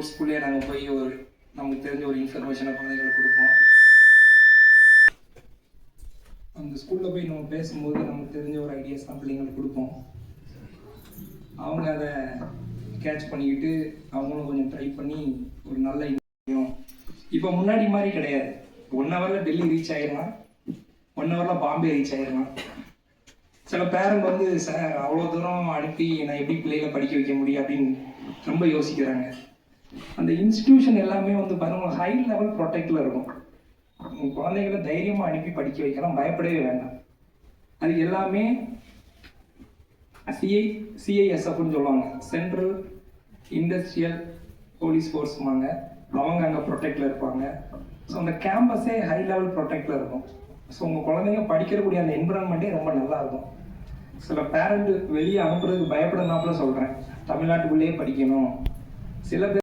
ஸ்கூல்லேயே நாங்கள் போய் நமக்கு தெரிஞ்ச ஒரு இன்ஃபர்மேஷனை குழந்தைங்களுக்கு கொடுப்போம். அந்த ஸ்கூலில் போய் நம்ம பேசும்போது நமக்கு தெரிஞ்ச ஒரு ஐடியாஸ் தான் பிள்ளைங்களுக்கு கொடுப்போம். அவங்க அதை கேட்ச் பண்ணிக்கிட்டு அவங்களும் கொஞ்சம் ட்ரை பண்ணி ஒரு நல்ல இப்போ முன்னாடி மாதிரி கிடையாது. 1 ஹவரில் டெல்லி ரீச் ஆகிடலாம், 1 ஹவரில் பாம்பே ரீச் ஆகிடலாம். சில பேரண்ட் வந்து சார் அவ்வளோ தூரம் அனுப்பி நான் எப்படி பிள்ளைகளை படிக்க வைக்க முடியும் அப்படின்னு ரொம்ப யோசிக்கிறாங்க. அந்த இன்ஸ்டிடியூஷன் எல்லாமே வந்து பாருங்க ஹை லெவல் ப்ரொடெக்டில் இருக்கும். குழந்தைகளை தைரியமாக அனுப்பி படிக்க வைக்கலாம், பயப்படவே வேண்டாம். அது எல்லாமே சிஐஎஸ்எஃப்னு சொல்லுவாங்க, சென்ட்ரல் இண்டஸ்ட்ரியல் போலீஸ் ஃபோர்ஸ்மாங்க. அவங்க அங்கே ப்ரொடெக்டில் இருப்பாங்க. ஸோ அந்த கேம்பஸே ஹை லெவல் ப்ரொடெக்டில் இருக்கும். ஸோ உங்கள் குழந்தைங்க படிக்கிறக்கூடிய அந்த என்விரான்மெண்ட்டே ரொம்ப நல்லா இருக்கும். சில பேரண்ட் வெளியே அனுப்புறதுக்கு பயப்படனாப்புல சொல்கிறேன், தமிழ்நாட்டுக்குள்ளேயே படிக்கணும். சில பேர்